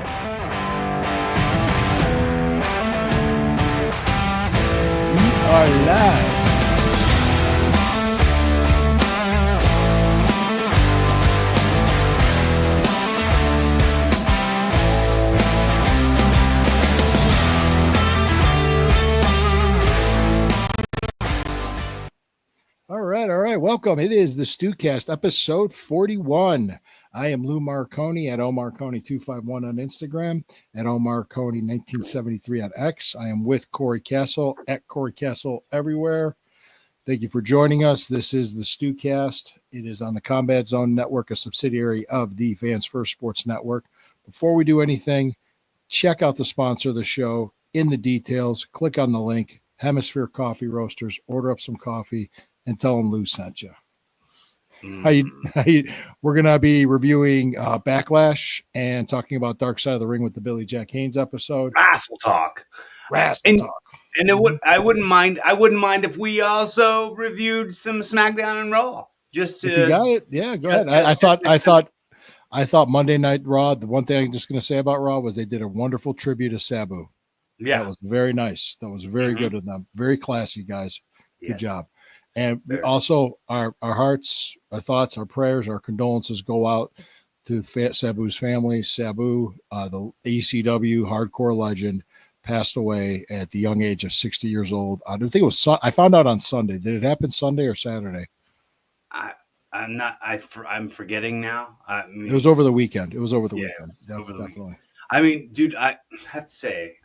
Are live. All right. Welcome. It is the StewKast, episode 41. I am Lou Marconi at omarconi251 on Instagram, at omarconi1973 on X. I am with Corey Castle at Corey Castle everywhere. Thank you for joining us. This is the StewKast. It is on the Combat Zone Network, a subsidiary of the Fans First Sports Network. Before we do anything, check out the sponsor of the show in the details. Click on the link, Hemisphere Coffee Roasters. Order up some coffee and tell them Lou sent you. We're going to be reviewing Backlash and talking about Dark Side of the Ring with the Billy Jack Haynes episode. Wrestle talk. And I wouldn't mind if we also reviewed some SmackDown and Raw. Just to, if you got it, yeah, go ahead. I thought Monday Night Raw. The one thing I'm just going to say about Raw was they did a wonderful tribute to Sabu. Yeah, that was very nice. That was very good of them. Very classy, guys. Good job. And also, our hearts, our thoughts, our prayers, our condolences go out to Sabu's family. Sabu, the ECW hardcore legend, passed away at the young age of 60 years old. I don't think it was. I found out on Sunday. Did it happen Sunday or Saturday? I'm forgetting now. It was over the weekend. It was over the weekend. Definitely. I mean, dude, I have to say,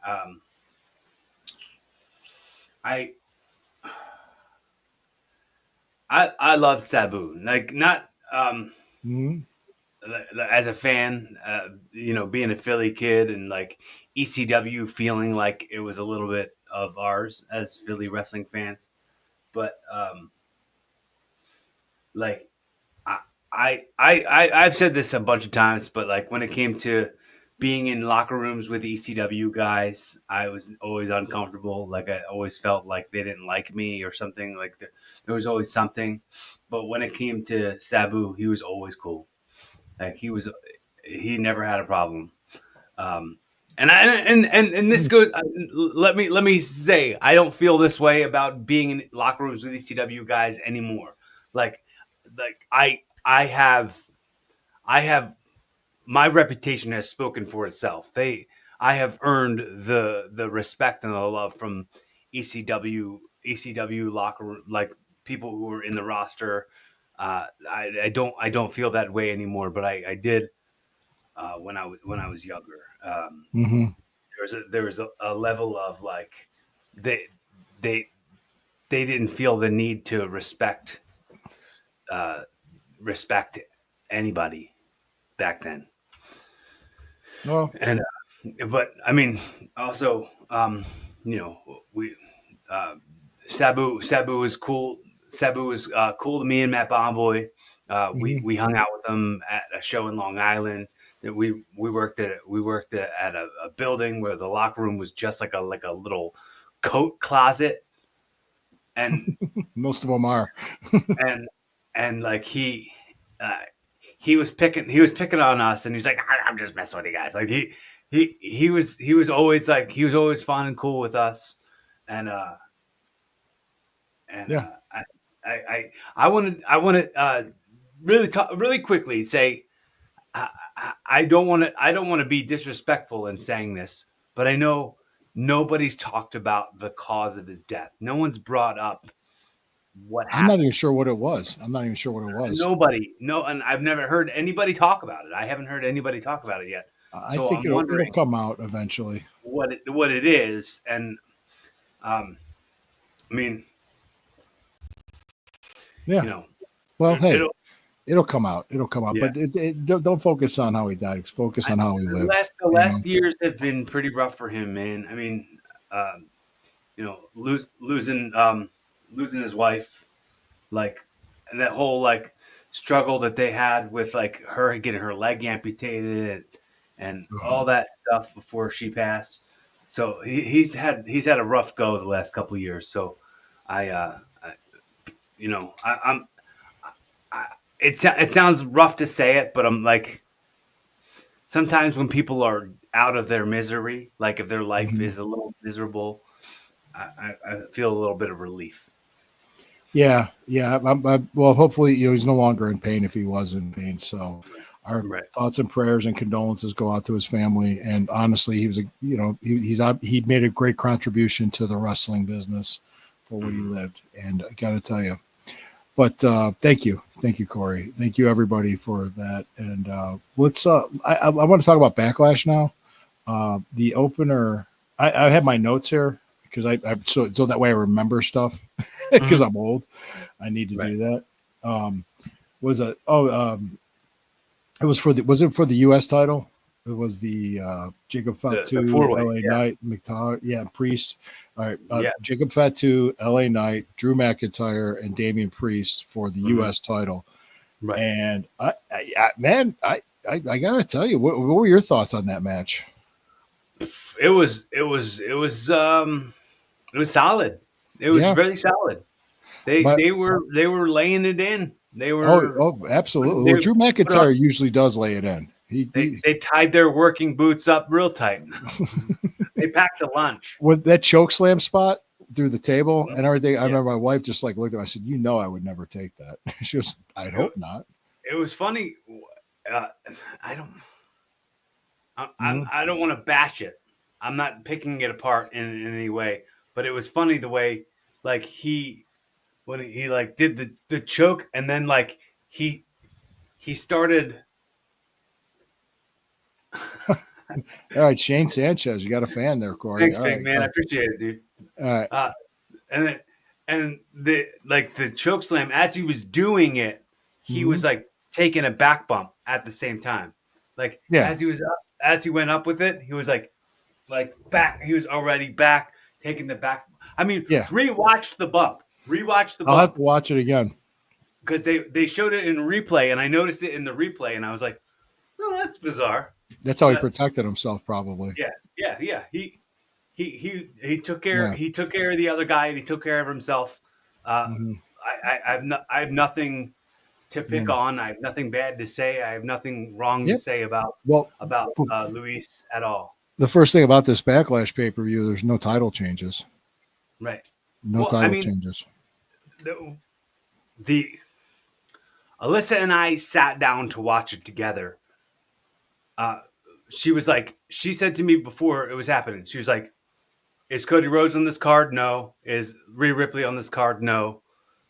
I love Sabu. Like, not as a fan, being a Philly kid and like ECW feeling like it was a little bit of ours as Philly wrestling fans. But I've said this a bunch of times, but like when it came to being in locker rooms with ECW guys, I was always uncomfortable. Like I always felt like they didn't like me or something. Like there was always something. But when it came to Sabu, he was always cool. Like he never had a problem. And this goes. Let me say, I don't feel this way about being in locker rooms with ECW guys anymore. Like I have. My reputation has spoken for itself. I have earned the respect and the love from ECW locker room, like people who were in the roster. I don't feel that way anymore, but I did when I was younger. There was a level of like they didn't feel the need to respect anybody back then. Well, and but I mean, also, Sabu was cool. Sabu was cool to me and Matt Bomboy. We hung out with him at a show in Long Island. We worked at a building where the locker room was just like a little coat closet, and most of them are. and like he was picking on us, and he's like, I'm just messing with you guys. Like he was always like, he was always fun and cool with us. And I want to really quickly say, I don't want to be disrespectful in saying this, but I know nobody's talked about the cause of his death. No one's brought up what happened. I'm not even sure what it was. Nobody. No, and I've never heard anybody talk about it. I haven't heard anybody talk about it yet. I think it'll come out eventually. What it is, and I mean, yeah. Well, hey, it'll come out. Yeah. But don't focus on how he died. Focus on how he lived. The last years have been pretty rough for him, man. I mean, losing his wife, like, and that whole like struggle that they had with like her getting her leg amputated and all that stuff before she passed. So he's had a rough go the last couple of years. So it sounds rough to say it, but I'm like, sometimes when people are out of their misery, like if their life Mhm. is a little miserable, I feel a little bit of relief. Yeah, yeah. Well, hopefully, he's no longer in pain if he was in pain. So, our Right. thoughts and prayers and condolences go out to his family. And honestly, he was he made a great contribution to the wrestling business for what he Mhm. lived. And I got to tell you, but thank you, Corey, thank you everybody for that. And let's. I want to talk about Backlash now. The opener. I have my notes here because so that way I remember stuff because Mhm. I'm old. I need to Right. do that. Um, was it? Oh, it was for the. Was it for the U.S. title? It was the Jacob The Fatu, 4-way. L.A. Knight, McTower, yeah, Priest. All right, Yeah. Jacob Fatu, L.A. Knight, Drew McIntyre, and Damian Priest for the Mhm. U.S. title. Right. And man, I gotta tell you, what were your thoughts on that match? It was solid. It was Yeah, really solid. They but they were laying it in. absolutely. They Well, Drew put on McIntyre usually does lay it in. they tied their working boots up real tight. They packed a lunch. With that choke slam spot through the table Mhm. and everything, I Yeah. remember my wife just like looked at me. I said, I would never take that. She goes, I'd It, hope not. it was funny. Uh, I don't Mhm. I don't want to bash it. I'm not picking it apart in any way, but it was funny the way like he when he like did the choke and then like he started. All right, Shane Sanchez, you got a fan there, Corey. Thanks, All Pink right, man. I appreciate it, dude. all right. Uh, and then, and the choke slam as he was doing it, he Mhm. was like taking a back bump at the same time. Like Yeah, as he went up with it, he was like back. He was already back taking the back. I mean, yeah. rewatch the I'll have bump to watch it again. because they showed it in replay, and I noticed it in the replay, and I was like, oh, that's bizarre. That's how he But protected himself, probably. yeah. He took care Yeah. of the other guy and he took care of himself. Uh, Hmm. I have nothing to Yeah. pick on. I have nothing bad to say. I have nothing wrong to Yep. say Well, about p- Luis at all. the first thing about this Backlash pay per view, there's no title changes. Right. No Well, I title mean changes. the Alyssa and I sat down to watch it together. Uh, she said to me before it was happening. She was like, "Is Cody Rhodes on this card? No. Is Rhea Ripley on this card? No.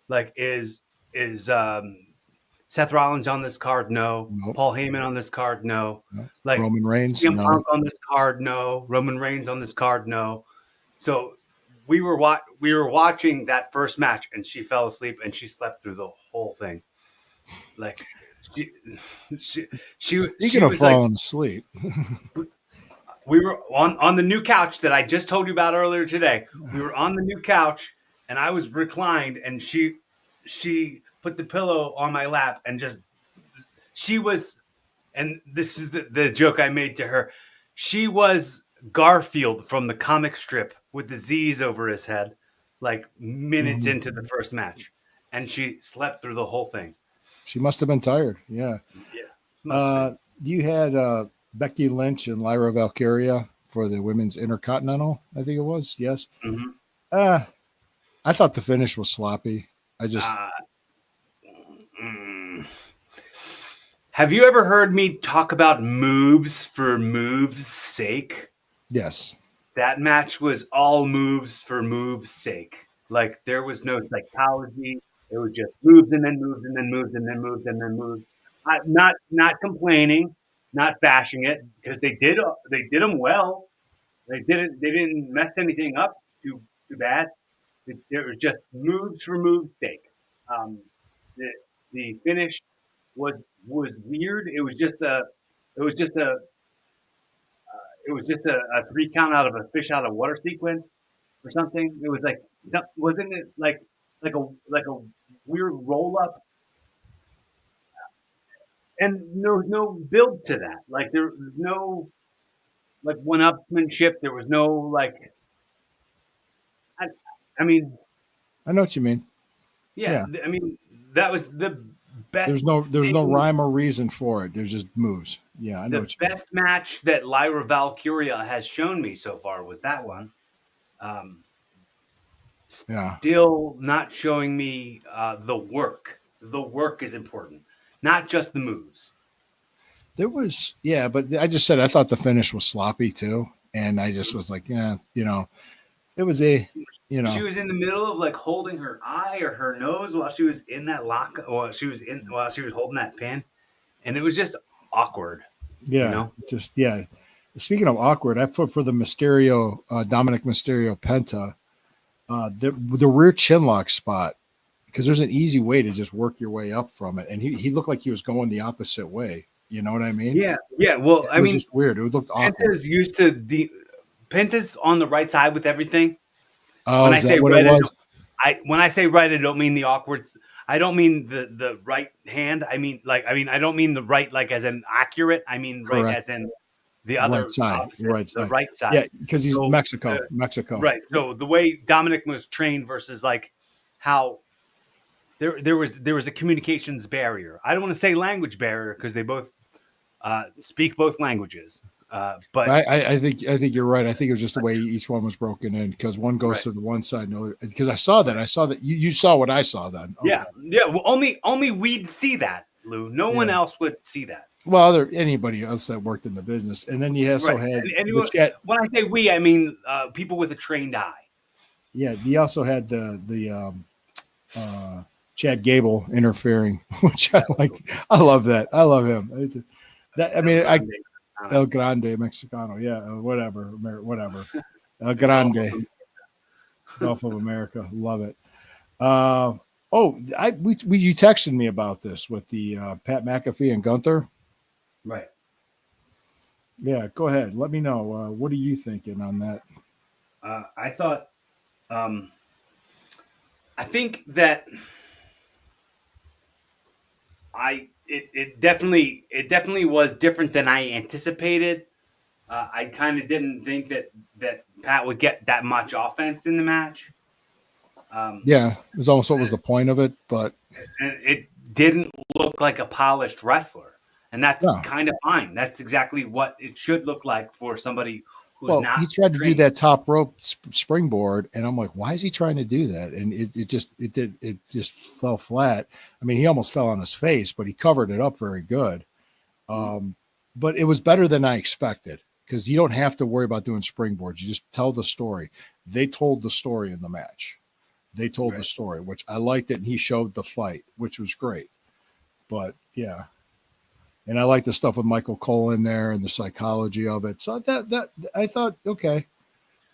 Like is Seth Rollins on this card? No. Nope. Paul Heyman on this card? No. No. Like Roman Reigns? CM No. Punk on this card? No. Roman Reigns on this card? No. So we were watching that first match, and she fell asleep, and she slept through the whole thing. Like she she Speaking she of was like falling asleep, we were on the new couch that I just told you about earlier today. We were on the new couch, and I was reclined, and she put the pillow on my lap, and just she was, and this is the joke I made to her. She was Garfield from the comic strip with the Z's over his head, like minutes mhm, into the first match, and she slept through the whole thing. she must have been tired. Yeah. Yeah, must have Uh, been. you had Becky Lynch and Lyra Valkyria for the women's intercontinental. I think it was. Yes. Hmm. Uh, I thought the finish was sloppy. I just Uh, mm. Have you ever heard me talk about moves for moves' sake? yes. That match was all moves for moves' sake. Like there was no psychology. It was just moves and then moves and then moves and then moves and then moves. Not complaining, not bashing it because they did them well. They didn't mess anything up too bad. It was just moves for moves' sake. Um, the the finish was was weird. It was just a it was just a 3 count out of a fish out of water sequence or something. It was like wasn't it like a weird roll up and there was no build to that. Like there was no like one upsmanship. There was no like I, I mean I know what you mean. yeah Yeah. I mean that was the best there's no thing, rhyme or reason for it. There's just moves. Yeah, I know the what you mean. best match that Lyra Valkyria has shown me so far was that one. Um, Yeah. Still not showing me the work. The work is important, not just the moves. There was, yeah, but I just said I thought the finish was sloppy too, and I just was like, yeah, it was a, you She know, was in the middle of like holding her eye or her nose while she was in that lock, or while she was holding that pin, and it was just awkward, you yeah, know. just yeah. Speaking of awkward, I put for the Mysterio, Dominic Mysterio Penta, the rear chin lock spot because there's an easy way to just work your way up from it, and he looked like he was going the opposite way. You know what I mean? Yeah, yeah. Well, It I was mean, just weird. It looked awkward. Penta's used to Penta's on the right side with everything. Oh, When I is that say what it right, was? when I say right, I don't mean the awkward. I don't mean the right hand. I don't mean the right like as in accurate. I mean right Correct. as in the Right other side. opposite, Right the side. right Yeah, side. because he's So Mexico. Mexico. right. So the way Dominic was trained versus like how there was a communications barrier. I don't want to say language barrier because they both speak both languages. But I think you're right. I think it was just the way each one was broken in because one goes right. to the one side, no. Because I saw that. Right. I saw that you saw what I saw then. Okay. Yeah. Yeah. Well, only we'd see that, Lou. No one Yeah. else would see that. Well, there anybody else that worked in the business, and then you also Right. had And the chat. when I say we, I mean people with a trained eye. Yeah, he also had uh, Chad Gable interfering, which I That was like. I love that. I love him. That I El mean, I Grande. El Grande Mexicano. Yeah, whatever, whatever. El The Gulf Grande of Gulf of America. Love it. Uh, oh, you texted me about this with the Pat McAfee and Gunther. right. Yeah, go ahead. Let me know. What are you thinking on that? I thought. Um, I think that it definitely was different than I anticipated. I kind of didn't think that Pat would get that much offense in the match. Um, Yeah, it was almost what was the point of it, but and it didn't look like a polished wrestler, and that's no. kind of fine. That's exactly what it should look like for somebody who's Well, not he tried to do trained. that top rope springboard, and I'm like, why is he trying to do that? And it just fell flat. I mean, he almost fell on his face, but he covered it up very good. Um, but it was better than I expected because you don't have to worry about doing springboards. You just tell the story. They told the story in the match. They told the Right. story, which I liked it, and he showed the fight, which was great. But yeah, and I like the stuff with Michael Cole in there and the psychology of it. So that I thought, okay,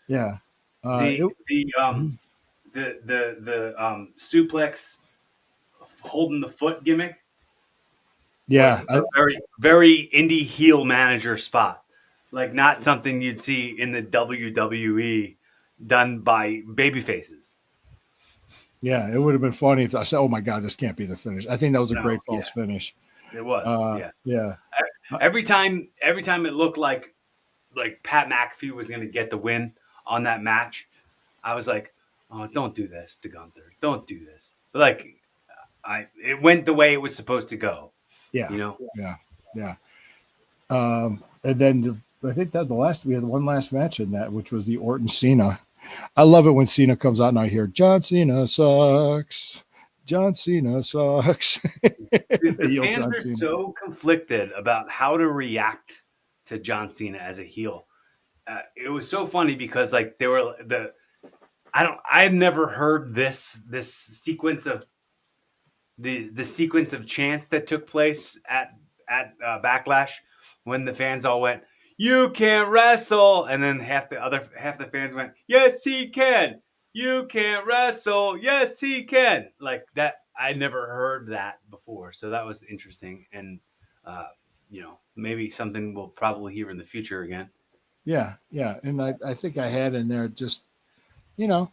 yeah, The it, the mhm. suplex holding the foot gimmick was Yeah, a very indie heel manager spot. Like not something you'd see in the WWE done by baby faces. yeah, it would have been funny if I said, "Oh my God, this can't be the finish." I think that was a No, great false yeah, finish. it was. Yeah. Yeah, uh, Every time it looked like Pat McAfee was going to get the win on that match, I was like, "Oh, don't do this to Gunther. Don't do this." But like it went the way it was supposed to go, yeah, you know. yeah, yeah. And then I think that we had one last match in that, which was the Orton Cena. I love it when Cena comes out and I hear John Cena sucks. John Cena sucks. Dude, the Heel fans John are Cena. so conflicted about how to react to John Cena as a heel. It was so funny because like they were I had never heard this sequence of the sequence of chants that took place at Backlash when the fans all went, "You can't wrestle," and then half the fans went, "Yes, he can. You can't wrestle. Yes, he can." Like that, I never heard that before, so that was interesting, and maybe something we'll probably hear in the future again. Yeah, yeah. And I think I had in there just, you know,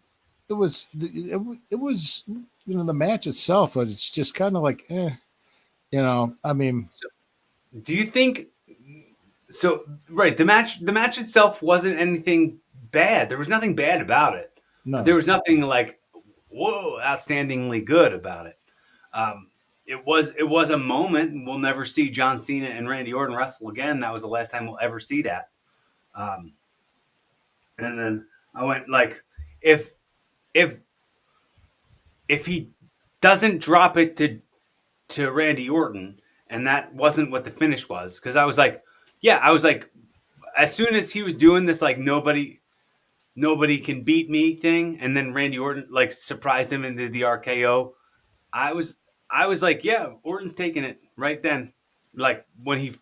it was, the match itself, but it's just kind of like, I mean, So, do you think so? Right, the match itself wasn't anything bad. There was nothing bad about it, but there no. was nothing like whoa, outstandingly good about it. Um, it was a moment. We'll never see John Cena and Randy Orton wrestle again. That was the last time we'll ever see that. Um, and then I went like, if if if he doesn't drop it to Randy Orton, and that wasn't what the finish was, because I was like, as soon as he was doing this, like nobody can beat me thing, and then Randy Orton like surprised him into the RKO. I was I was like, yeah, Orton's taking it right then. Like when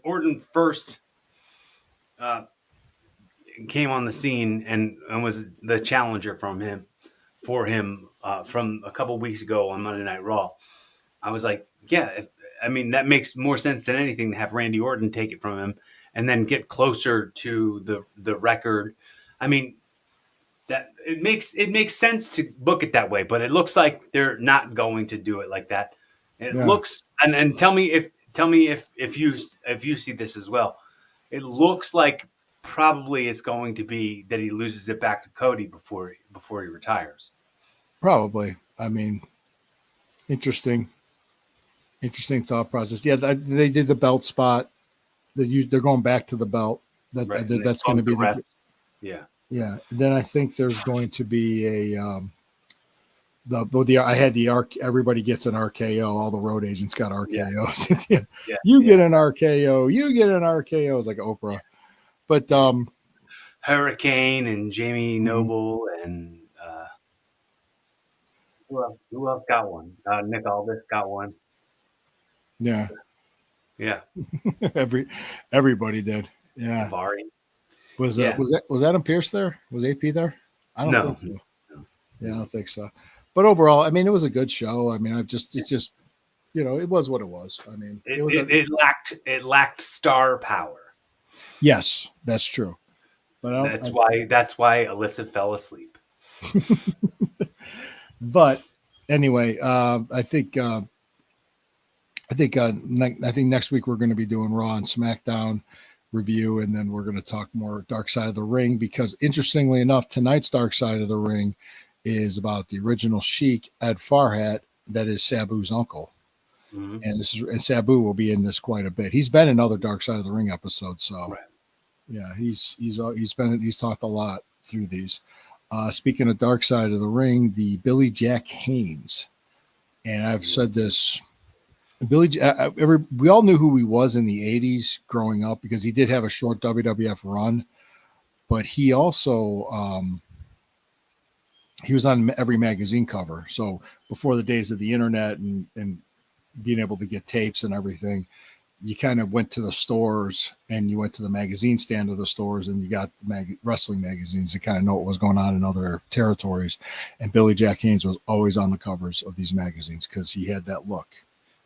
Orton first uh, came on the scene and was the challenger for him from a couple weeks ago on Monday Night Raw. I was like, yeah, I mean that makes more sense than anything to have Randy Orton take it from him and then get closer to the record. I mean, that it makes sense to book it that way, but it looks like they're not going to do it like that. It Yeah, looks and tell me if you see this as well. It looks like probably it's going to be that he loses it back to Cody before he retires. probably. I mean, interesting, interesting thought process. Yeah, they did the belt spot. They're going back to the belt. Right. And That's going to be the yeah. yeah. Then I think there's going to be a the I had the arc. Everybody gets an RKO. All the road agents got RKOs. Yeah. You get an RKO. You get an RKO. It's like Oprah. But Hurricane and Jamie Noble and who else got one? Nick Aldis got one. yeah, Yeah. everybody did. Yeah. Vari. Was Yeah. was Adam Pierce there? Was AP there? I don't No. think so. Yeah, I don't think so. But overall, I mean, it was a good show. I mean, it's just it was what it was. I mean, It lacked star power. yes, that's true. But That's why Alyssa fell asleep. But anyway, I think next week we're going to be doing Raw and SmackDown review, and then we're going to talk more Dark Side of the Ring, because interestingly enough, tonight's Dark Side of the Ring is about the original Sheik, Ed Farhat, that is Sabu's uncle. Mm-hmm. And Sabu will be in this quite a bit. He's been in other Dark Side of the Ring episodes, so Right. yeah, he's talked a lot through these. Speaking of Dark Side of the Ring, the Billy Jack Haynes, and I've said this. We all knew who he was in the 80s growing up, because he did have a short WWF run, but he also he was on every magazine cover. So before the days of the internet and being able to get tapes and everything, you kind of went to the stores and you went to the magazine stand of the stores and you got wrestling magazines to kind of know what was going on in other territories. And Billy Jack Haynes was always on the covers of these magazines because he had that look.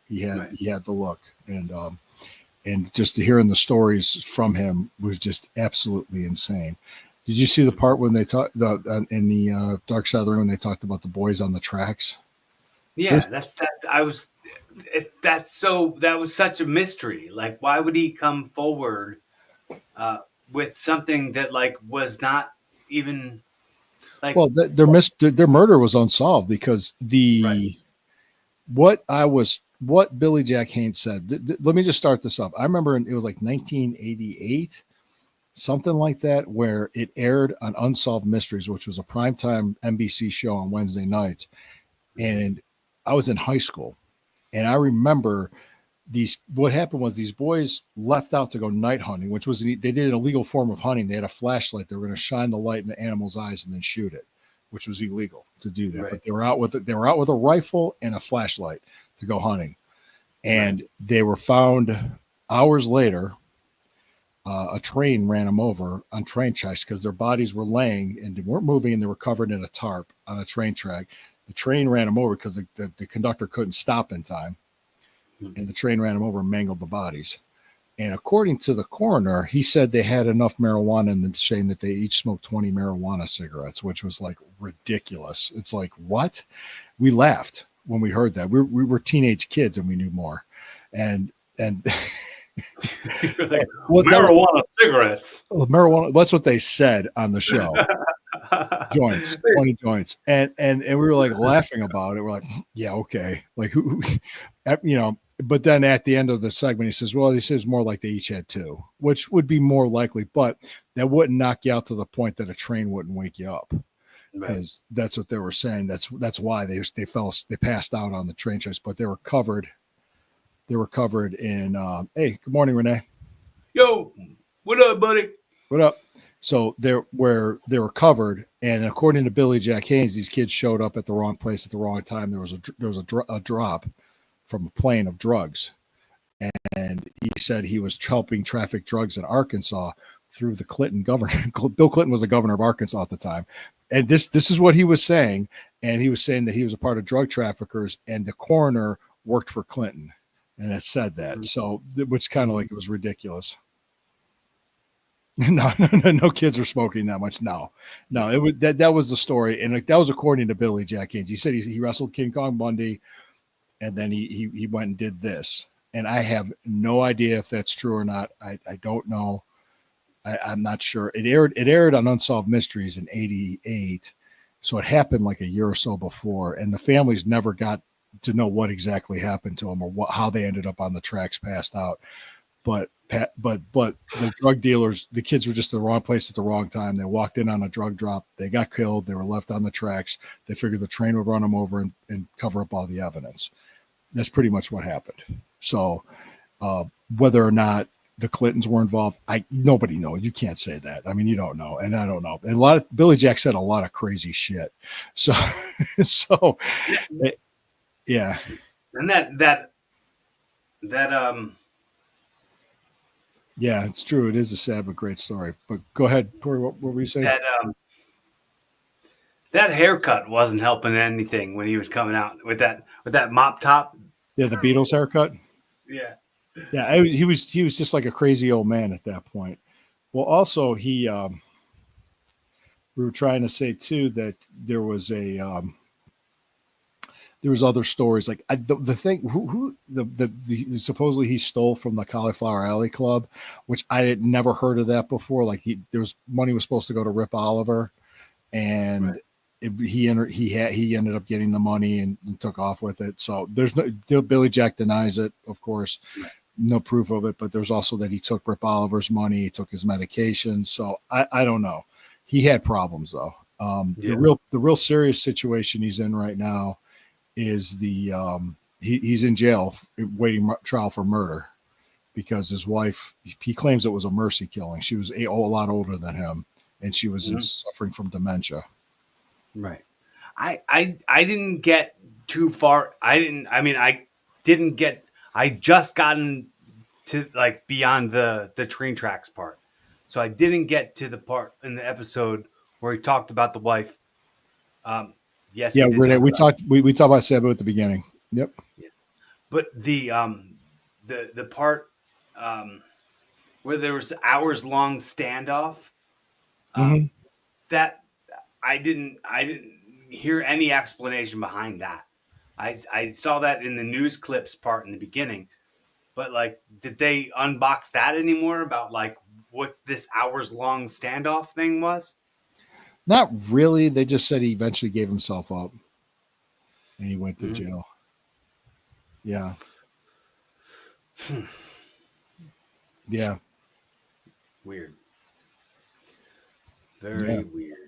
He had the look, and just hearing the stories from him was just absolutely insane. Did you see the part when they talked in the Dark Side of the Ring when they talked about the boys on the tracks? Yeah, that was such a mystery. Like, why would he come forward with something that like was not even like? Well, their murder was unsolved because Right. what Billy Jack Haynes said. Let me just start this up. I remember it was like 1988, something like that, where it aired on Unsolved Mysteries, which was a primetime NBC show on Wednesday nights. And I was in high school, and I remember what happened was these boys left out to go night hunting, which was they did an illegal form of hunting. They had a flashlight. They were going to shine the light in the animal's eyes and then shoot it, which was illegal to do that. Right. But they were out with a rifle and a flashlight to go hunting, and they were found hours later. A train ran them over on train tracks because their bodies were laying and they weren't moving, and they were covered in a tarp on a train track. The train ran them over because the conductor couldn't stop in time, and the train ran them over and mangled the bodies. And according to the coroner, he said they had enough marijuana in them, saying that they each smoked 20 marijuana cigarettes, which was like ridiculous. It's like, what? We laughed when we heard that. We were teenage kids and we knew more. And like, marijuana cigarettes. Marijuana, that's what they said on the show. joints, 20 joints. And we were like laughing about it. We're like, yeah, okay. Like who but then at the end of the segment, he says, well, he says more like they each had two, which would be more likely, but that wouldn't knock you out to the point that a train wouldn't wake you up. Right. Because that's what they were saying. That's why they passed out on the train tracks, but they were covered. They were covered in. Hey, good morning, Renee. Yo, what up, buddy? What up? So where they were covered, and according to Billy Jack Haynes, these kids showed up at the wrong place at the wrong time. There was a drop from a plane of drugs, and he said he was helping traffic drugs in Arkansas through the Clinton government. Bill Clinton was the governor of Arkansas at the time, and this is what he was saying. And he was saying that he was a part of drug traffickers, and the coroner worked for Clinton, and it said that. So, which kind of like it was ridiculous. No kids are smoking that much. No, it was that was the story, and that was according to Billy Jack Haynes. He said he wrestled King Kong Bundy, and then he went and did this. And I have no idea if that's true or not. I don't know. I'm not sure. It aired on Unsolved Mysteries in '88, so it happened like a year or so before, and the families never got to know what exactly happened to them or how they ended up on the tracks, passed out. But the drug dealers, the kids were just in the wrong place at the wrong time. They walked in on a drug drop. They got killed. They were left on the tracks. They figured the train would run them over and cover up all the evidence. That's pretty much what happened. So whether or not the Clintons were involved, nobody knows. You can't say that. I mean, you don't know, and I don't know. And Billy Jack said a lot of crazy shit. So yeah. And that yeah, it's true. It is a sad but great story. But go ahead, Corey. What were you saying? That haircut wasn't helping anything when he was coming out with that mop top. Yeah, the Beatles haircut. Yeah. Yeah, he was just like a crazy old man at that point. Well, also we were trying to say too that there was other stories like the thing who the supposedly he stole from the Cauliflower Alley Club, which I had never heard of that before. Like money was supposed to go to Rip Oliver, and right. He ended up getting the money and took off with it. So there's Billy Jack denies it, of course. Right. No proof of it, but there's also that he took Rip Oliver's money, he took his medications. So I don't know. He had problems though. The real serious situation he's in right now is he's in jail waiting trial for murder because his wife, he claims it was a mercy killing. She was a lot older than him, and she was suffering from dementia. Right. I didn't get too far. I just gotten to like beyond the train tracks part. So I didn't get to the part in the episode where he talked about the wife. Yes. Yeah, we talked about Sabu at the beginning. Yep. Yeah. But the part where there was hours long standoff, that I didn't hear any explanation behind that. I saw that in the news clips part in the beginning, but like, did they unbox that anymore about like what this hours long standoff thing was? Not really. They just said he eventually gave himself up and he went to jail. Yeah. Yeah. Weird. Very weird.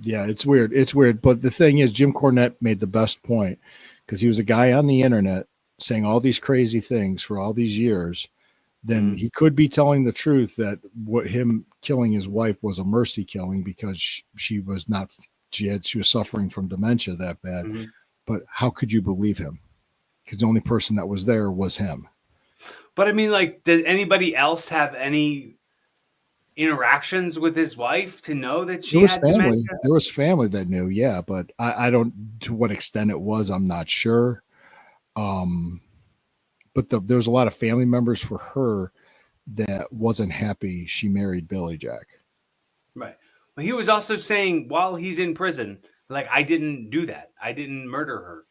Yeah, it's weird. It's weird. But the thing is, Jim Cornette made the best point because he was a guy on the internet saying all these crazy things for all these years. Then he could be telling the truth that what him killing his wife was a mercy killing because she was suffering from dementia that bad. But how could you believe him? Because the only person that was there was him. But I mean, like, did anybody else have any interactions with his wife to know that she had dementia? There was family that knew, yeah, but I don't, to what extent it was, I'm not sure. But there was a lot of family members for her that wasn't happy she married Billy Jack. Right. But he was also saying while he's in prison, like, I didn't do that. I didn't murder her.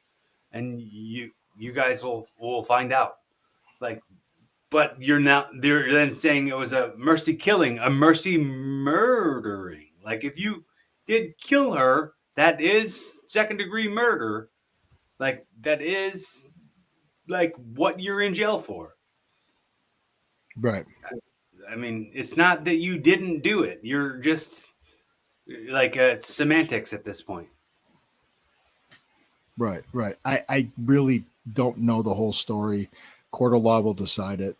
And you guys will find out. Like, but they're then saying it was a mercy killing, a mercy murdering. Like, if you did kill her, that is second-degree murder. Like, that is like what you're in jail for. Right. I mean, it's not that you didn't do it. You're just like semantics at this point. Right. I really don't know the whole story. Court of law will decide it.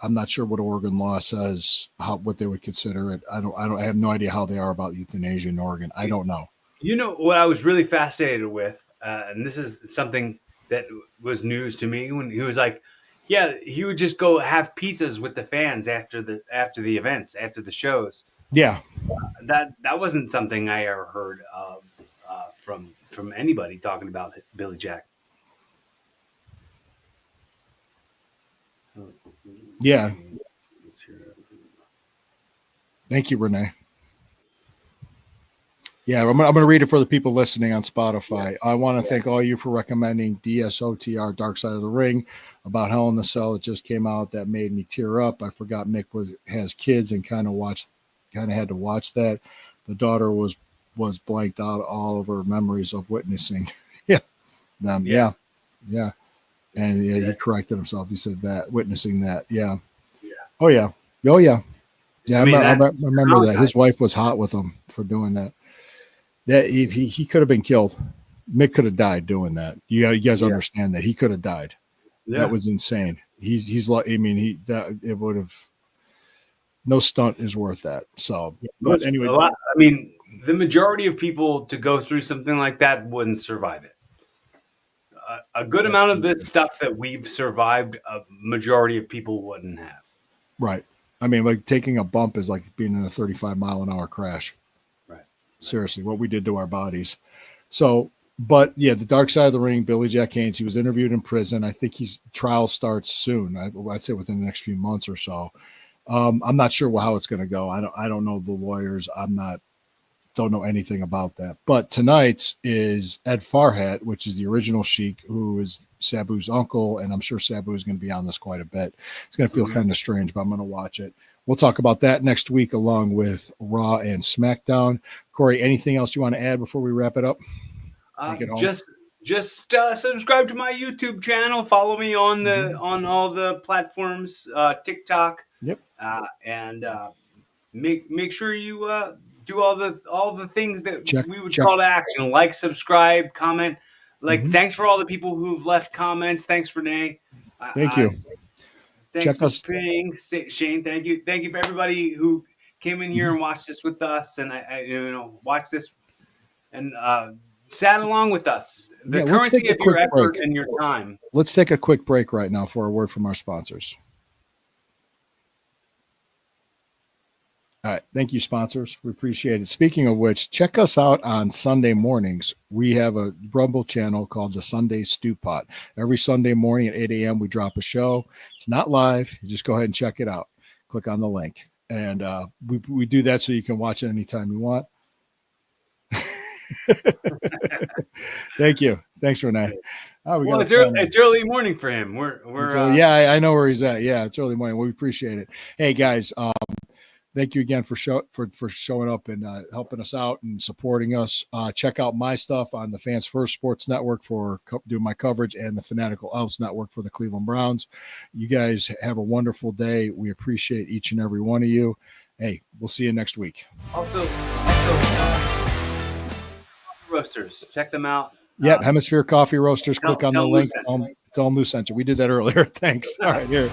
I'm not sure what Oregon law says, what they would consider it. I have no idea how they are about euthanasia in Oregon. I don't know. You know what I was really fascinated with, and this is something that was news to me when he was like, yeah, he would just go have pizzas with the fans after the events, after the shows. Yeah. That wasn't something I ever heard of from anybody talking about Billy Jack. Yeah. Thank you, Renee. Yeah, I'm going to read it for the people listening on Spotify. I want to thank all you for recommending DSOTR Dark Side of the Ring about Hell in the Cell. It just came out. That made me tear up. I forgot Mick has kids and kind of had to watch that. The daughter was blanked out all of her memories of witnessing them. Yeah. And he corrected himself. He said that witnessing that. Yeah. Oh yeah. Yeah, I remember that. His wife was hot with him for doing that. That he could have been killed. Mick could have died doing that. You guys understand that he could have died. Yeah. That was insane. He's like, I mean, it would have. No stunt is worth that. So, but anyway, the majority of people to go through something like that wouldn't survive it. A good amount of the stuff that we've survived, a majority of people wouldn't have. Right. I mean, like taking a bump is like being in a 35-mile-an-hour crash. Right. Seriously, what we did to our bodies. So, but yeah, the Dark Side of the Ring, Billy Jack Haynes, he was interviewed in prison. I think his trial starts soon. I'd say within the next few months or so. I'm not sure how it's going to go. I don't know the lawyers. Don't know anything about that. But tonight's is Ed Farhat, which is the original Sheik, who is Sabu's uncle, and I'm sure Sabu is going to be on this quite a bit. It's going to feel kind of strange, but I'm going to watch it. We'll talk about that next week along with Raw and SmackDown. Corey, anything else you want to add before we wrap it up? Take it home. Just subscribe to my YouTube channel. Follow me on on all the platforms, TikTok. Yep. And make sure you do all the things that we would call to action. Like, subscribe, comment. Thanks for all the people who've left comments. Thanks, Renee. Thank you. Thanks for paying, Shane. Thank you for everybody who came in here and watched this with us, and I watched this and sat along with us. The currency of your effort and your time. Let's take a quick break right now for a word from our sponsors. All right. Thank you, sponsors. We appreciate it. Speaking of which, check us out on Sunday mornings. We have a Rumble channel called the Sunday Stew Pot. Every Sunday morning at 8 a.m., we drop a show. It's not live. You just go ahead and check it out. Click on the link. And we do that so you can watch it anytime you want. Thank you. Thanks, Renee. It's early morning for him. I know where he's at. Yeah, it's early morning. We appreciate it. Hey, guys. Thank you again for showing up and helping us out and supporting us. Check out my stuff on the Fans First Sports Network for doing my coverage, and the Fanatical Elves Network for the Cleveland Browns. You guys have a wonderful day. We appreciate each and every one of you. Hey, we'll see you next week. Also roasters, check them out. Yep, Hemisphere Coffee Roasters. Click on the link. It's all Moose Center. We did that earlier. Thanks. All right, here.